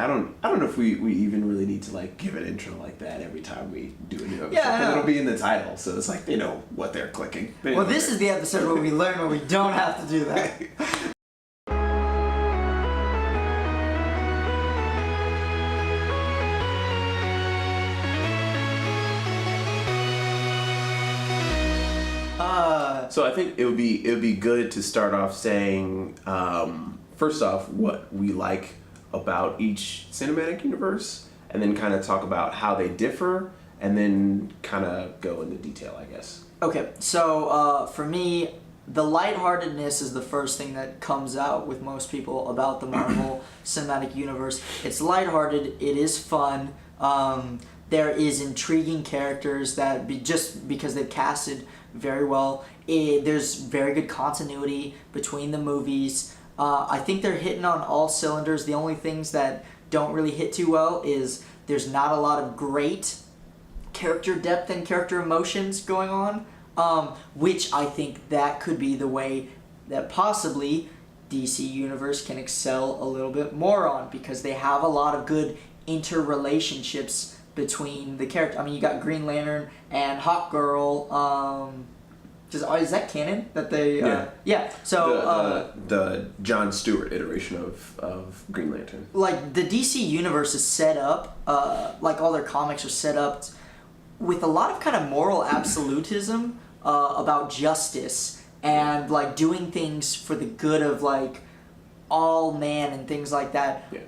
don't know if we even really need to like give an intro like that every time we do a new episode. Yeah, it'll be in the title, so it's like they know what they're clicking. Well, this is the episode where we learn where we don't have to do that. So I think it would be good to start off saying, first off, what we like about each cinematic universe, and then kind of talk about how they differ, and then kind of go into detail, I guess. Okay, so for me, the lightheartedness is the first thing that comes out with most people about the Marvel Cinematic Universe. It's lighthearted, it is fun, there is intriguing characters that just because they've casted very well. There's very good continuity between the movies. I think they're hitting on all cylinders. The only things that don't really hit too well is there's not a lot of great character depth and character emotions going on, which I think that could be the way that possibly DC Universe can excel a little bit more on, because they have a lot of good interrelationships between the characters. I mean, you got Green Lantern and Hawk Girl. Is that canon? That they yeah. So the John Stewart iteration of Green Lantern. Like the DC universe is set up, like all their comics are set up with a lot of kind of moral absolutism about justice and like doing things for the good of like all man and things like that. Yeah.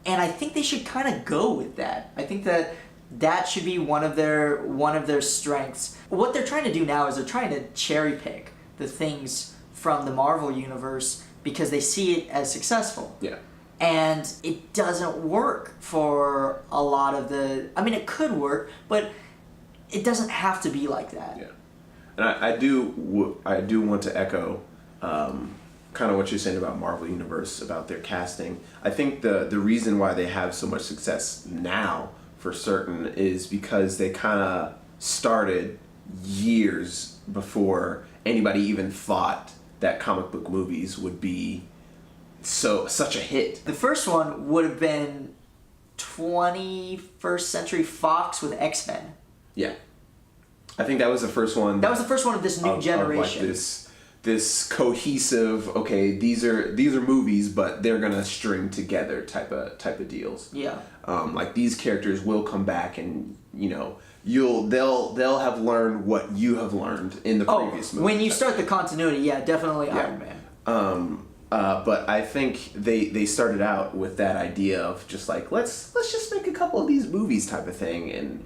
And I think they should kind of go with that. I think that should be one of their strengths. What they're trying to do now is they're trying to cherry pick the things from the Marvel universe because they see it as successful. Yeah. And it doesn't work for a lot of the... I mean, it could work, but it doesn't have to be like that. Yeah. And I do want to echo kind of what you're saying about Marvel Universe, about their casting. I think the reason why they have so much success now, for certain, is because they kind of started years before anybody even thought that comic book movies would be such a hit. The first one would have been 21st Century Fox with X-Men. Yeah. I think that was the first one. That was the first one of this new generation. Of like this cohesive, okay, these are movies, but they're gonna string together type of deals. Yeah. Like these characters will come back, and you know they'll have learned what you have learned in the previous movie. When you start the continuity, yeah, definitely Iron Man. But I think they started out with that idea of just like let's just make a couple of these movies type of thing, and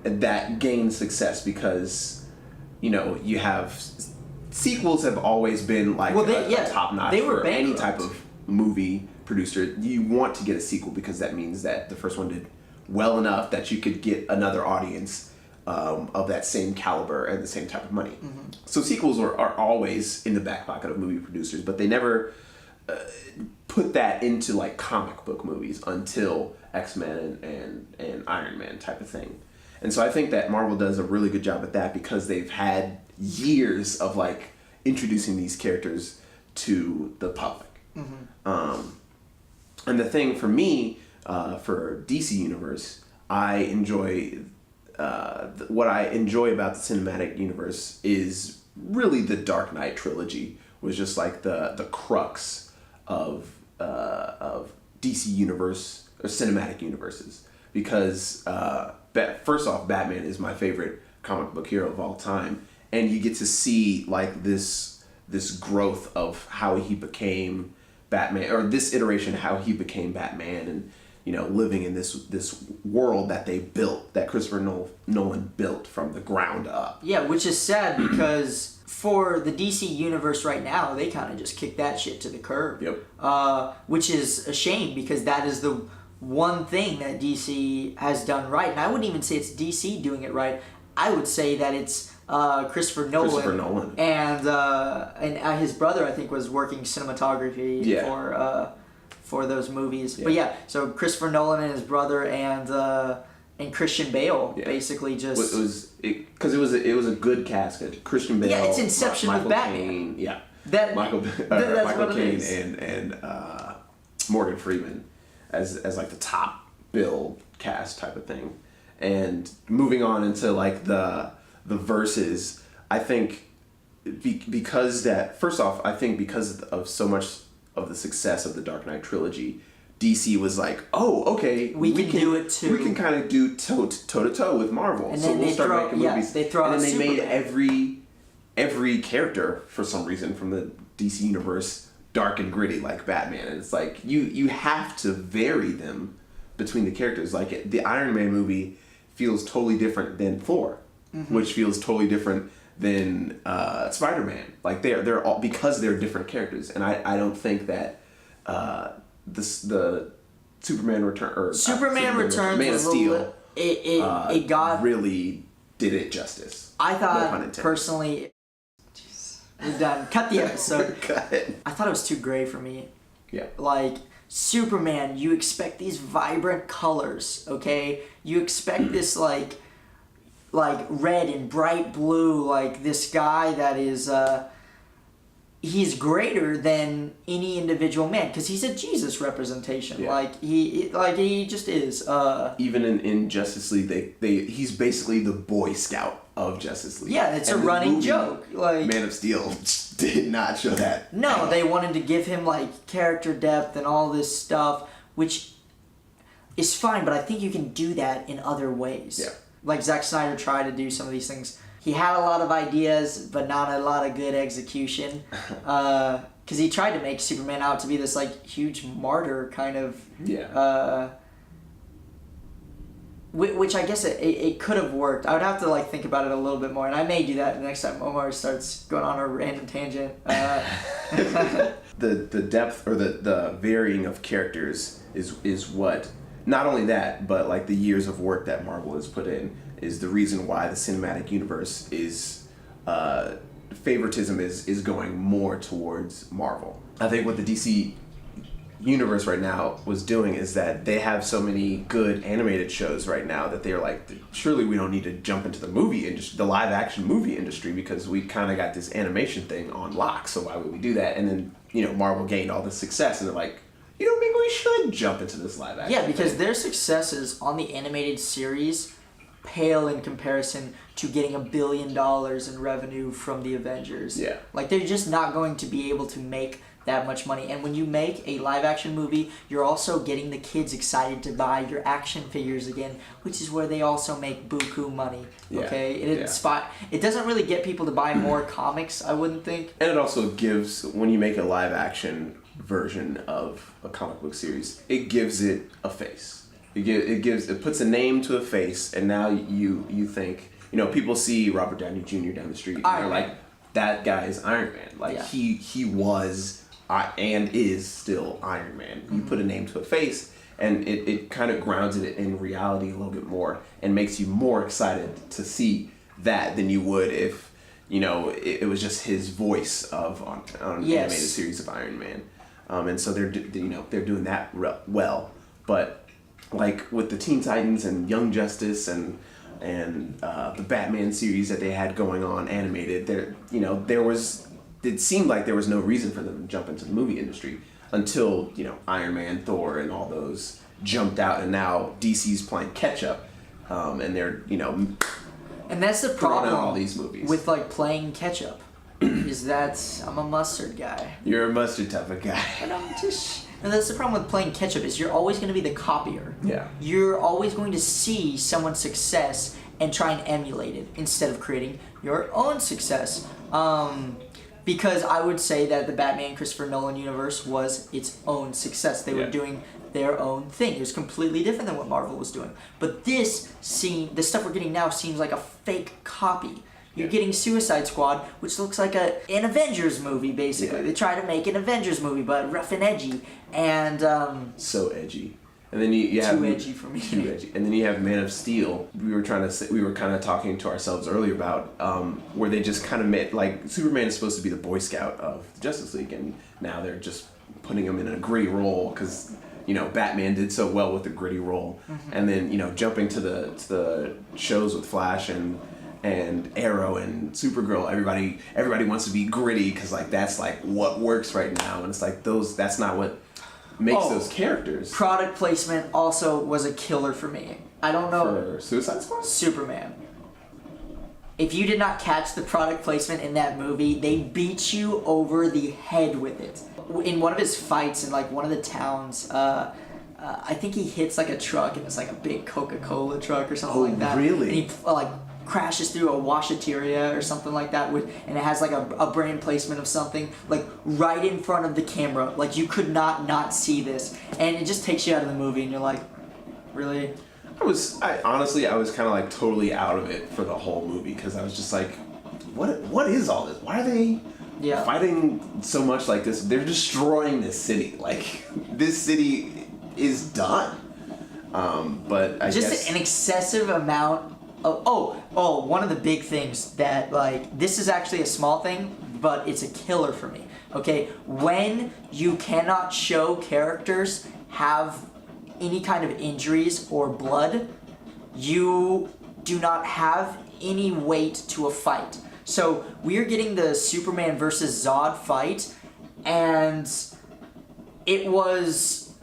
that gained success because you have sequels have always been like a top notch for any type of movie producer. You want to get a sequel because that means that the first one did well enough that you could get another audience of that same caliber and the same type of money. Mm-hmm. So sequels are always in the back pocket of movie producers, but they never put that into like comic book movies until X-Men and Iron Man type of thing. And so I think that Marvel does a really good job at that because they've had years of like introducing these characters to the public. Mm-hmm. And the thing for me, for DC Universe, I enjoy what I enjoy about the cinematic universe is really the Dark Knight trilogy was just like the crux of DC Universe or cinematic universes because first off, Batman is my favorite comic book hero of all time, and you get to see like this growth of how he became Batman, or this iteration how he became Batman, and living in this world that they built, that Christopher Nolan built from the ground up. Yeah, which is sad because for the DC universe right now, they kind of just kicked that shit to the curb. Yep. Which is a shame because that is the one thing that DC has done right, and I wouldn't even say it's DC doing it right. I would say that it's Christopher Nolan. And his brother, I think, was working cinematography for those movies. Yeah. But yeah, so Christopher Nolan and his brother and Christian Bale basically just because it was a good cast. Christian Bale. Yeah, it's Inception Michael with Batman. Caine, yeah. That Michael that's Caine what it is. and Morgan Freeman. as like the top bill cast type of thing. And moving on into like the verses, I think because that, first off, I think because of so much of the success of the Dark Knight trilogy, DC was like, oh, okay, we can do it too. We can kind of do toe to toe with Marvel, and so we'll start making movies. They throw and then they Superman. made every character for some reason from the DC universe dark and gritty like Batman, and it's like you have to vary them between the characters. Like the Iron Man movie feels totally different than Thor, which feels totally different than Spider-Man. Like they're all, because they're different characters, and I don't think that the Superman Returns Man of Steel it got really did it justice. I No pun thought intended. personally, we're done. Cut the episode. Cut it. I thought it was too gray for me. Yeah. Like Superman, you expect these vibrant colors, okay? You expect this like red and bright blue, like this guy that is he's greater than any individual man because he's a Jesus representation. Yeah. He just is. Even in Justice League, he's basically the Boy Scout of Justice League. Yeah, it's And a the running movie, joke. Like Man of Steel did not show that. no, they wanted to give him like character depth and all this stuff, which is fine, but I think you can do that in other ways. Yeah. Like Zack Snyder tried to do some of these things. He had a lot of ideas, but not a lot of good execution. Because he tried to make Superman out to be this like huge martyr kind of. Yeah. Which I guess it could have worked. I would have to like think about it a little bit more, and I may do that the next time Omar starts going on a random tangent. The depth or the varying of characters is what, not only that, but like the years of work that Marvel has put in is the reason why the cinematic universe is favoritism is going more towards Marvel. I think what the DC universe right now was doing is that they have so many good animated shows right now that they're like, surely we don't need to jump into the movie industry, the live action movie industry, because we kind of got this animation thing on lock, so why would we do that? And then Marvel gained all this success and they're like, maybe we should jump into this live action because thing. their successes on the animated series pale in comparison to getting $1 billion in revenue from the Avengers. Yeah. Like they're just not going to be able to make that much money. And when you make a live action movie, you're also getting the kids excited to buy your action figures again, which is where they also make buku money. Yeah. Okay? It doesn't really get people to buy more comics, I wouldn't think. And it also gives, when you make a live action version of a comic book series, it gives it a face. It puts a name to a face, and now you think, people see Robert Downey Jr. down the street and they're like, that guy is Iron Man. Like he was and is still Iron Man. You put a name to a face, and it kind of grounds it in reality a little bit more and makes you more excited to see that than you would if it was just his voice on an animated series of Iron Man. And so they're doing that well, but like with the Teen Titans and Young Justice and the Batman series that they had going on animated, it seemed like there was no reason for them to jump into the movie industry until Iron Man, Thor, and all those jumped out, and now DC's playing catch up, and they're and that's the throwing problem out all these movies with like playing catch up. Is that I'm a mustard guy. You're a mustard type of guy. And that's the problem with playing catch up is you're always going to be the copier. Yeah. You're always going to see someone's success and try and emulate it instead of creating your own success. Because I would say that the Batman Christopher Nolan universe was its own success. They were doing their own thing. It was completely different than what Marvel was doing. But the stuff we're getting now seems like a fake copy. You're getting Suicide Squad, which looks like an Avengers movie, basically. Yeah. They try to make an Avengers movie, but rough and edgy. And so edgy. And then you have too edgy for me. Too edgy. And then you have Man of Steel. We were kind of talking to ourselves earlier about where they just kind of made, like, Superman is supposed to be the Boy Scout of the Justice League, and now they're just putting him in a gritty role because Batman did so well with the gritty role. Mm-hmm. And then jumping to the shows with Flash and Arrow and Supergirl, everybody wants to be gritty because like that's like what works right now, and it's like that's not what makes those characters. Product placement also was a killer for me. I don't know. For Suicide Squad? Superman. If you did not catch the product placement in that movie, they beat you over the head with it. In one of his fights in like one of the towns, I think he hits like a truck and it's like a big Coca-Cola truck or something like that. Really? And he like crashes through a washateria or something like that and it has like a brand placement of something like right in front of the camera. Like you could not see this, and it just takes you out of the movie and you're like, really? I was kind of like totally out of it for the whole movie because I was just like, what is all this? Why are they fighting so much like this? They're destroying this city. Like this city is done. But I guess an excessive amount of one of the big things that like this is actually a small thing, but it's a killer for me. Okay, when you cannot show characters have any kind of injuries or blood, you do not have any weight to a fight. So we're getting the Superman versus Zod fight, and it was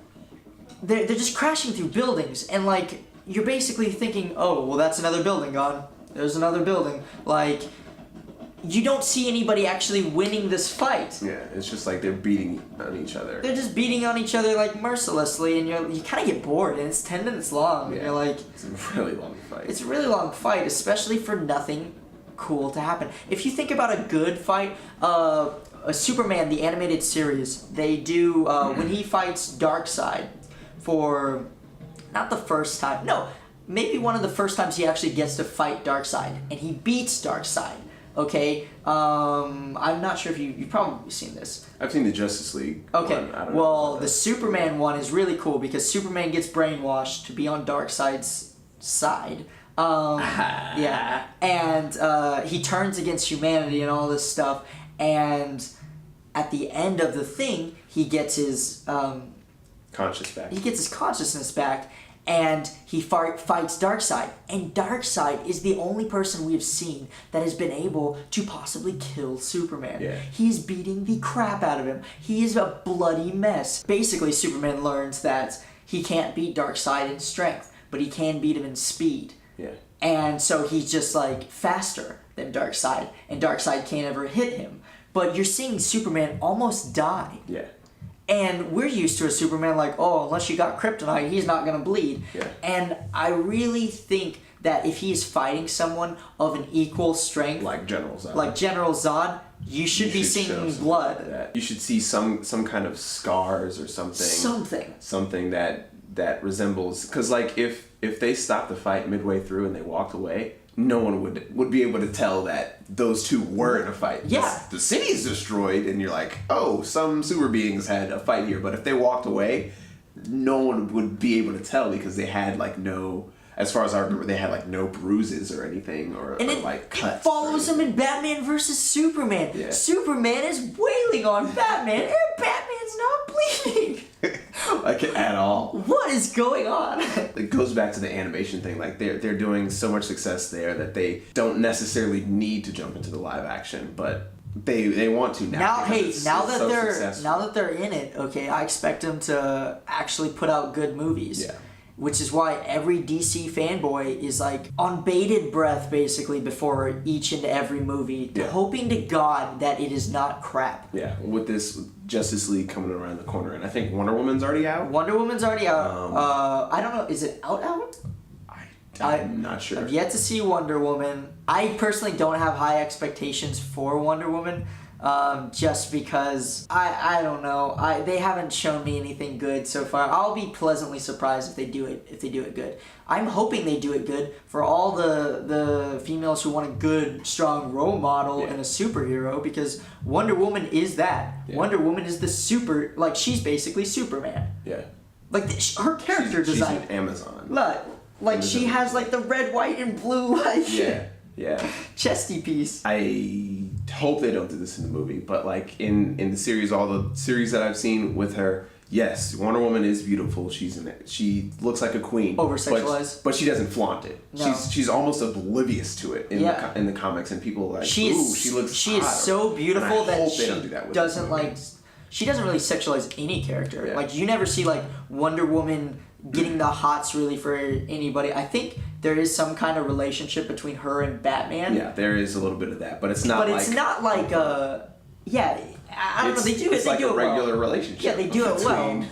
they're just crashing through buildings, and like you're basically thinking, oh well, that's another building gone. There's another building. Like you don't see anybody actually winning this fight. Yeah, it's just like they're beating on each other. They're just beating on each other like mercilessly, and you kind of get bored, and it's 10 minutes long, and you're like... It's a really long fight. It's a really long fight, especially for nothing cool to happen. If you think about a good fight, a Superman, the animated series, they do, when he fights Darkseid for, not the first time, no, maybe one of the first times he actually gets to fight Darkseid, and he beats Darkseid. Okay, I'm not sure if you've probably seen this. I've seen the Justice League. Okay, one. I don't well, know the Superman one is really cool because Superman gets brainwashed to be on Darkseid's side. Yeah, and he turns against humanity and all this stuff, and at the end of the thing, he gets his conscious back. He gets his consciousness back. And he fights Darkseid. And Darkseid is the only person we have seen that has been able to possibly kill Superman. Yeah. He's beating the crap out of him. He is a bloody mess. Basically, Superman learns that he can't beat Darkseid in strength, but he can beat him in speed. Yeah. And so he's just like faster than Darkseid, and Darkseid can't ever hit him. But you're seeing Superman almost die. Yeah. And we're used to a Superman like, oh, unless you got kryptonite, he's not going to bleed. Yeah. And I really think that if he's fighting someone of an equal strength... Like General Zod. You should be seeing blood. You should see some kind of scars or something. Something that resembles... Because like if they stopped the fight midway through and they walked away... No one would be able to tell that those two were in a fight. Yeah. The city is destroyed, and you're like, oh, some super beings had a fight here. But if they walked away, no one would be able to tell because they had like no, as far as I remember, they had like no bruises or anything or like cuts. It follows him in Batman versus Superman. Yeah. Superman is wailing on Batman, and Batman's not bleeding. Like at all. What is going on? It goes back to the animation thing. Like they're doing so much success there that they don't necessarily need to jump into the live action, but they want to now. Now that they're in it, okay, I expect them to actually put out good movies. Yeah. Which is why every DC fanboy is like on bated breath basically before each and every movie, hoping to God that it is not crap. Yeah, with this Justice League coming around the corner, and I think Wonder Woman's already out. I don't know, is it out? I'm not sure. I've yet to see Wonder Woman. I personally don't have high expectations for Wonder Woman. Just because I don't know, they haven't shown me anything good so far. I'll be pleasantly surprised if they do it good. I'm hoping they do it good for all the females who want a good, strong role model and a superhero, because Wonder Woman is that. Yeah. Wonder Woman is the like she's basically Superman. Yeah. Like her character design. She's an Amazon. Like she has like the red, white, and blue like chesty piece. I hope they don't do this in the movie, but like in the series, all the series that I've seen with her, yes, Wonder Woman is beautiful. She looks like a queen. Over-sexualized. But she doesn't flaunt it. No. She's almost oblivious to it in the comics, and people are like, she is so beautiful that she doesn't like. she doesn't really sexualize any character. Yeah. Like, you never see, like, Wonder Woman getting the hots really for anybody. I think there is some kind of relationship between her and Batman. Yeah, there is a little bit of that, but it's not. But it's not like yeah. I don't know. They do it. It's they like do a it regular well. relationship. Yeah, they do it well.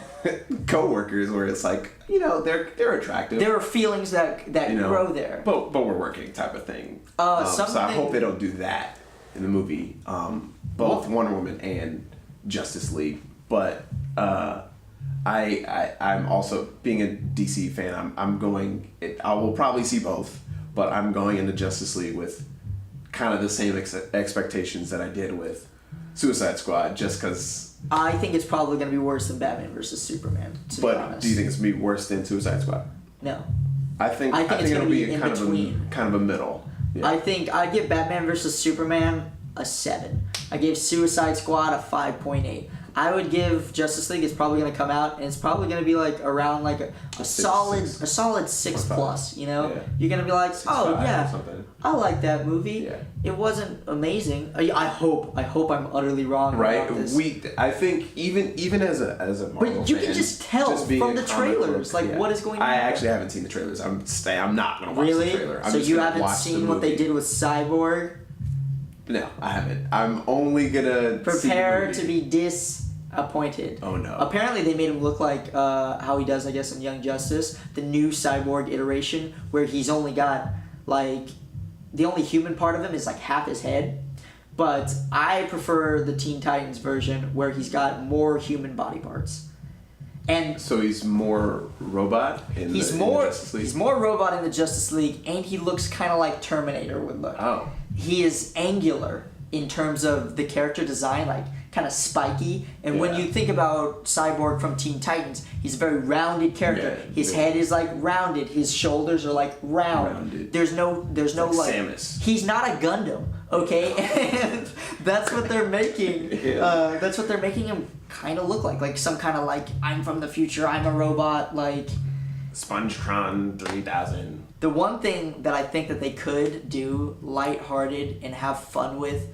Co-workers, where it's like, they're attractive. There are feelings that grow there. But we're working type of thing. So I hope they don't do that in the movie. Both Wonder Woman and Justice League. But I'm also, being a DC fan, I will probably see both, but I'm going into Justice League with kind of the same expectations that I did with Suicide Squad, just because. I think it's probably going to be worse than Batman versus Superman, to be honest. Do you think it's going to be worse than Suicide Squad? No. I think it's it'll be in kind between. Of a middle. Yeah. I think I'd give Batman versus Superman a 7. I gave Suicide Squad a 5.8. I would give Justice League, it's probably going to come out, and it's probably going to be like around like a solid 6 plus, Yeah. You're going to be like, oh yeah, I like that movie. Yeah. It wasn't amazing. I hope I'm utterly wrong about this. I think even as a Marvel But you fan, can just tell being from a the comic trailers, book, what is going on. I actually haven't seen the trailers. I'm not going to watch Really? the trailer. I'm So just you gonna haven't watch seen the what they movie. did with Cyborg? No, I haven't. I'm only gonna Prepare see to be disappointed. Oh no. Apparently they made him look like how he does, I guess, in Young Justice, the new Cyborg iteration, where he's only got, like, the only human part of him is like half his head. But I prefer the Teen Titans version where he's got more human body parts. And so he's more robot in the Justice League? He's more robot in the Justice League, and he looks kind of like Terminator would look. Oh. He is angular in terms of the character design, like kind of spiky. And when Yeah. you think about Cyborg from Teen Titans, he's a very rounded character. Yeah, his head is like rounded. His shoulders are like rounded. There's no like Samus. he's not a Gundam, okay? And that's what they're making. Yeah. That's what they're making him kind of look like some kind of like, I'm from the future, I'm a robot, like. SpongeTron 3000. The one thing that I think that they could do lighthearted and have fun with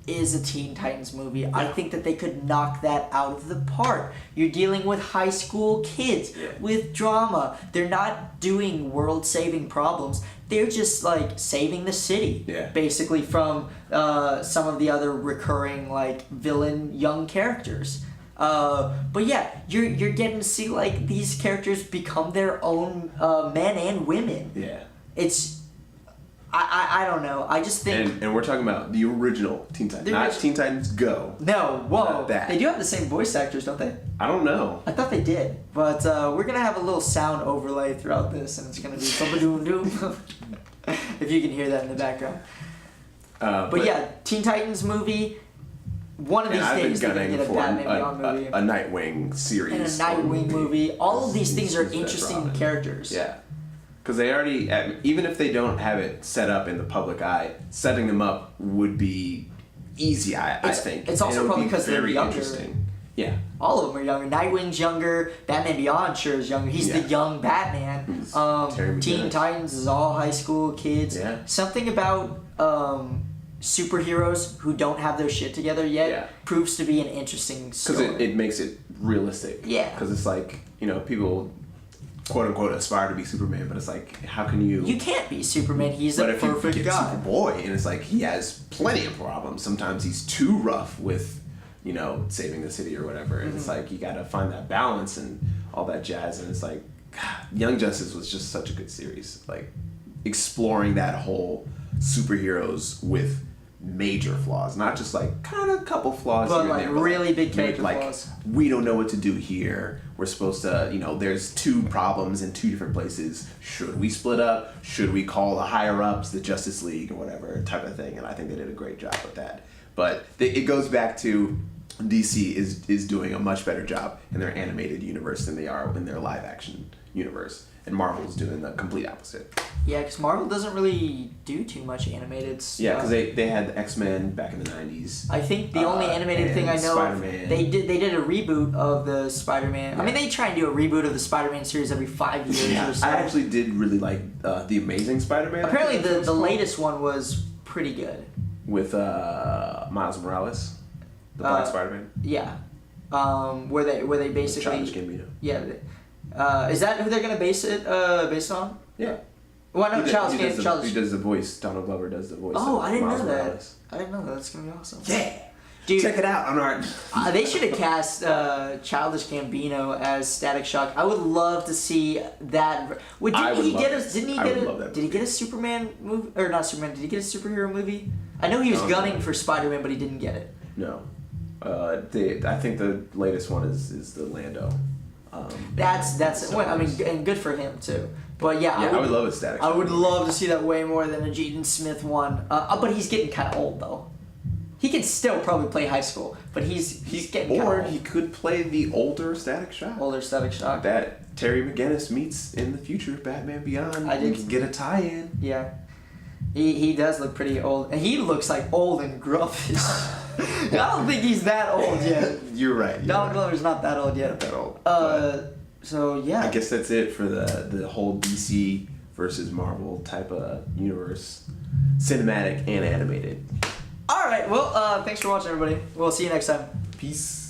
is a Teen Titans movie. I think that they could knock that out of the park. You're dealing with high school kids with drama. They're not doing world-saving problems. They're just like saving the city, basically, from some of the other recurring like villain young characters. But yeah, you're getting to see like these characters become their own men and women. Yeah. It's I don't know. I just think and we're talking about the original Teen Titans, not Teen Titans Go. No, whoa. Not that. They do have the same voice actors, don't they? I don't know. I thought they did. But we're gonna have a little sound overlay throughout this, and it's gonna be ba-ba-doom-doom. If you can hear that in the background. But yeah, Teen Titans movie. One of these days they're gonna get a Batman Beyond movie. A Nightwing series. And a Nightwing movie. All of these things are interesting characters. Yeah. Because they already, even if they don't have it set up in the public eye, setting them up would be easy, I think. It's also probably because they're younger. Interesting. Yeah. All of them are younger. Nightwing's younger. Batman Beyond sure is younger. He's the young Batman. Teen Titans is all high school kids. Yeah. Something about superheroes who don't have their shit together yet proves to be an interesting story. Because it makes it realistic. Yeah. Because it's like, people quote unquote aspire to be Superman, but it's like, how can you? You can't be Superman. He's a perfect guy. But if you get Superboy, and it's like he has plenty of problems. Sometimes he's too rough with, saving the city or whatever, and it's like you got to find that balance and all that jazz. And it's like, God, Young Justice was just such a good series, like exploring that whole superheroes with major flaws, not just like kind of a couple flaws, but here like and there, really big character like, flaws. We don't know what to do here. We're supposed to, there's two problems in two different places. Should we split up? Should we call the higher ups, the Justice League or whatever type of thing? And I think they did a great job with that. But it goes back to DC is doing a much better job in their animated universe than they are in their live action universe. And Marvel's doing the complete opposite. Yeah, because Marvel doesn't really do too much animated stuff. Yeah, because they had the X-Men back in the 90s. I think the only animated thing I know Spider-Man. of, they did a reboot of the Spider-Man. Yeah. I mean, they try and do a reboot of the Spider-Man series every 5 years or so. I actually did really like The Amazing Spider-Man. Apparently the latest one was pretty good. With Miles Morales, the Black Spider-Man. Yeah. where they basically Childish Gambino. Is that who they're gonna base it based on? Yeah. Well, no, Childish Gambino. He does the voice. Donald Glover does the voice. Oh, of I didn't Miles know that. Morales. I didn't know that. That's gonna be awesome. Yeah. Dude, Check it out on our. They should have cast Childish Gambino as Static Shock. I would love to see that. Wait, didn't he get a Superman movie or not Superman? Did he get a superhero movie? I know he was gunning for Spider-Man, but he didn't get it. No. I think the latest one is the Lando. That's well, I mean, and good for him too. But yeah, I would love a Static Shock. I would love to see that way more than a Jaden Smith one. But he's getting kind of old though. He can still probably play high school, but he's getting kind of old. Or he could play the older Static Shock. Older Static Shock. That Terry McGinnis meets in the future Batman Beyond. I did can get a tie-in. Yeah. He does look pretty old. And he looks like old and gruffish. I don't think he's that old yet. You're right. Donald Glover's not that old yet. Not that old. So yeah. I guess that's it for the whole DC versus Marvel type of universe, cinematic and animated. All right. Well, thanks for watching, everybody. We'll see you next time. Peace.